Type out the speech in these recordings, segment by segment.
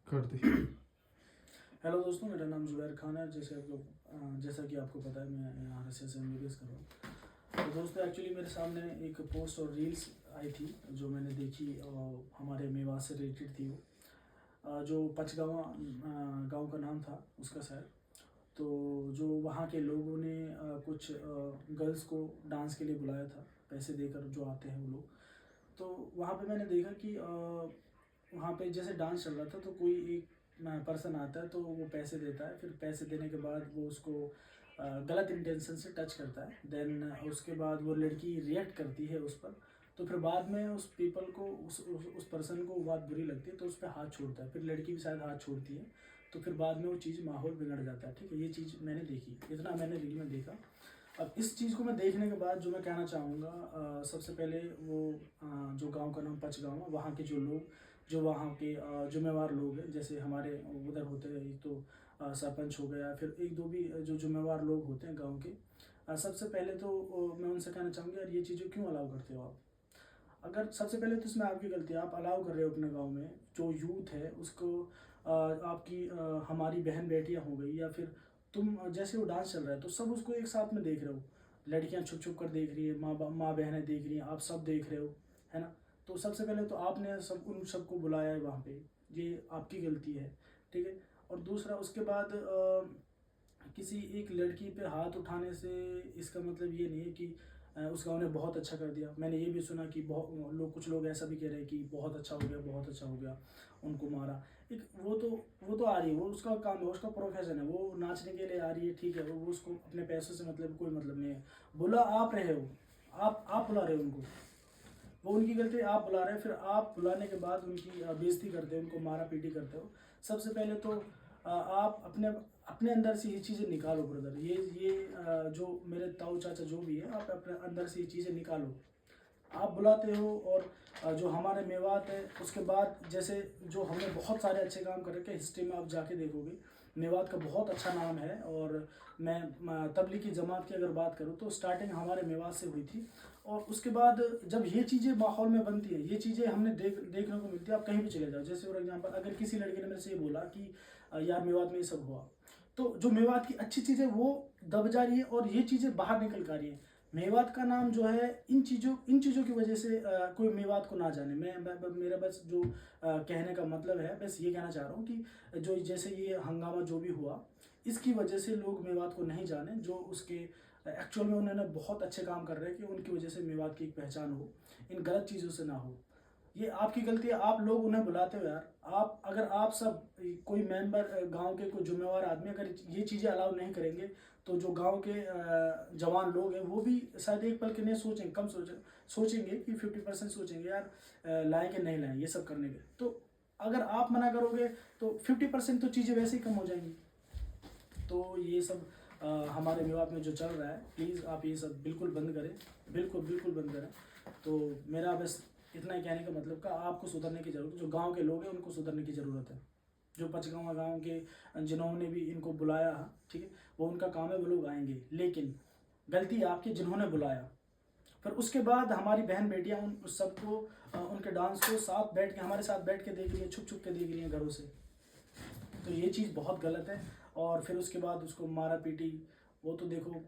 कर दी। हेलो दोस्तों, मेरा नाम जुबैर खान है। जैसा कि आपको पता है, मैं यहाँ रसिया से MBBS कर रहा हूँ। तो दोस्तों, एक्चुअली मेरे सामने एक पोस्ट और रील्स आई थी जो मैंने देखी, और हमारे मेवात से रिलेटेड थी वो। जो पचगावा गांव का नाम था उसका शहर। तो जो वहाँ के लोगों ने कुछ गर्ल्स को डांस के लिए बुलाया था, पैसे देकर जो आते हैं वो लोग। तो वहाँ पे मैंने देखा कि वहाँ पे जैसे डांस चल रहा था, तो कोई एक पर्सन आता है तो वो पैसे देता है। फिर पैसे देने के बाद वो उसको गलत इंटेंशन से टच करता है। देन उसके बाद वो लड़की रिएक्ट करती है उस पर। तो फिर बाद में उस पीपल को उस पर्सन को बात बुरी लगती है, तो उस पर हाथ छोड़ता है। फिर लड़की भी शायद हाथ छोड़ती है। तो फिर बाद में वो चीज़ माहौल बिगड़ जाता है। ठीक है, ये चीज़ मैंने देखी, इतना मैंने रील में देखा। अब इस चीज़ को मैं देखने के बाद जो मैं कहना चाहूँगा, सबसे पहले वो जो गांव का नाम पचगांव है, वहाँ के जो लोग, जो वहाँ के जिम्मेवार लोग हैं, जैसे हमारे उधर होते हैं, एक तो सरपंच हो गया, फिर एक दो भी जो जिम्मेवार लोग होते हैं गांव के। सबसे पहले तो मैं उनसे कहना चाहूँगा, यार ये चीज़ें क्यों अलाउ करते हो आप? अगर सबसे पहले तो इसमें आपकी गलती है, आप अलाउ कर रहे हो अपने गांव में जो यूथ है उसको। आपकी हमारी बहन बेटियां हो गई, या फिर तुम जैसे वो डांस चल रहा है तो सब उसको एक साथ में देख रहे हो। लड़कियां छुप छुप कर देख रही है, माँ बहनें देख रही हैं, आप सब देख रहे हो, है ना? तो सबसे पहले तो आपने उन सबको बुलाया है वहाँ पे, ये आपकी गलती है। ठीक है। और दूसरा, उसके बाद किसी एक लड़की पे हाथ उठाने से इसका मतलब ये नहीं है कि उस गाँव ने बहुत अच्छा कर दिया। मैंने ये भी सुना कि बहुत लोग, कुछ लोग ऐसा भी कह रहे हैं कि बहुत अच्छा हो गया, बहुत अच्छा हो गया, उनको मारा। एक वो तो आ रही है, वो उसका काम है, उसका प्रोफेशन है, वो नाचने के लिए आ रही है। ठीक है, वो उसको अपने पैसों से मतलब कोई मतलब नहीं है। बुला आप रहे हो, आप बुला रहे हो उनको, वो उनकी गलती है, आप बुला रहे हैं। फिर आप बुलाने के बाद उनकी बेइज्जती करते हो, उनको मारा पीटी करते हो। सबसे पहले तो आप अपने अपने अंदर से ये चीज़ें निकालो ब्रदर। ये जो मेरे ताऊ चाचा जो भी है, आप अपने अंदर से ये चीज़ें निकालो। आप बुलाते हो, और जो हमारे मेवात है, उसके बाद जैसे जो हमने बहुत सारे अच्छे काम कर रखे, हिस्ट्री में आप जाके देखोगे मेवात का बहुत अच्छा नाम है। और मैं तबलीगी जमात की अगर बात करूँ तो स्टार्टिंग हमारे मेवात से हुई थी। और उसके बाद जब ये चीज़ें माहौल में बनती है, ये चीज़ें हमने देखने को मिलती है। आप कहीं भी चले जाओ, जैसे फॉर एग्जाम्पल अगर किसी लड़के ने मेरे से ये बोला कि यार मेवात में ये सब हुआ, तो जो मेवात की अच्छी चीज़ें वो दब जा रही है, और ये चीज़ें बाहर निकल कर रही है। मेवात का नाम जो है इन चीज़ों की वजह से कोई मेवात को ना जाने। मेरा बस जो कहने का मतलब है, बस ये कहना चाह रहा हूँ कि जो जैसे ये हंगामा जो भी हुआ, इसकी वजह से लोग मेवात को नहीं जाने। जो उसके एक्चुअल में उन्होंने बहुत अच्छे काम कर रहे हैं, कि उनकी वजह से मेवात की एक पहचान हो, इन गलत चीज़ों से ना हो। ये आपकी गलती है, आप लोग उन्हें बुलाते हो यार। अगर आप सब कोई मेंबर, गांव के कोई जिम्मेवार आदमी अगर ये चीज़ें अलाउ नहीं करेंगे, तो जो गांव के जवान लोग हैं वो भी शायद एक पल के नहीं सोचेंगे, कम सोचेंगे कि 50% सोचेंगे यार लाएं कि नहीं लाएं ये सब करने के। तो अगर आप मना करोगे तो 50% तो चीज़ें वैसे ही कम हो जाएंगी। तो ये सब हमारे मेवात में जो चल रहा है, प्लीज़ आप ये सब बिल्कुल बंद करें, बिल्कुल बिल्कुल बंद करें। तो मेरा बस इतना ही कहने का मतलब का, आपको सुधरने की ज़रूरत है। जो गांव के लोग हैं उनको सुधरने की ज़रूरत है। जो पचगांव गांव के जिन्होंने भी इनको बुलाया है, ठीक है, वो उनका काम है, वो लोग आएंगे। लेकिन गलती आपकी जिन्होंने बुलाया। फिर उसके बाद हमारी बहन बेटियां उन सबको उनके डांस को साथ बैठ के, हमारे साथ बैठ के देख रही है, छुप छुप के देख रही हैं घरों से। तो ये चीज़ बहुत गलत है। और फिर उसके बाद उसको मारा पीटी, वो तो देखो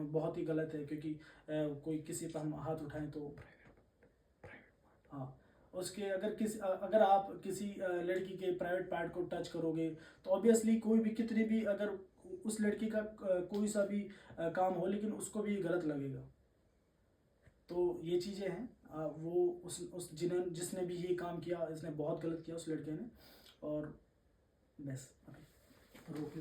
बहुत ही गलत है। क्योंकि कोई किसी पर हम हाथ उठाएं तो, हाँ, उसके अगर आप किसी लड़की के प्राइवेट पार्ट को टच करोगे, तो ऑब्वियसली कोई भी, कितनी भी, अगर उस लड़की का कोई सा भी काम हो, लेकिन उसको भी गलत लगेगा। तो ये चीज़ें हैं। वो जिसने भी ये काम किया, इसने बहुत गलत किया उस लड़के ने। और बस अभी रोके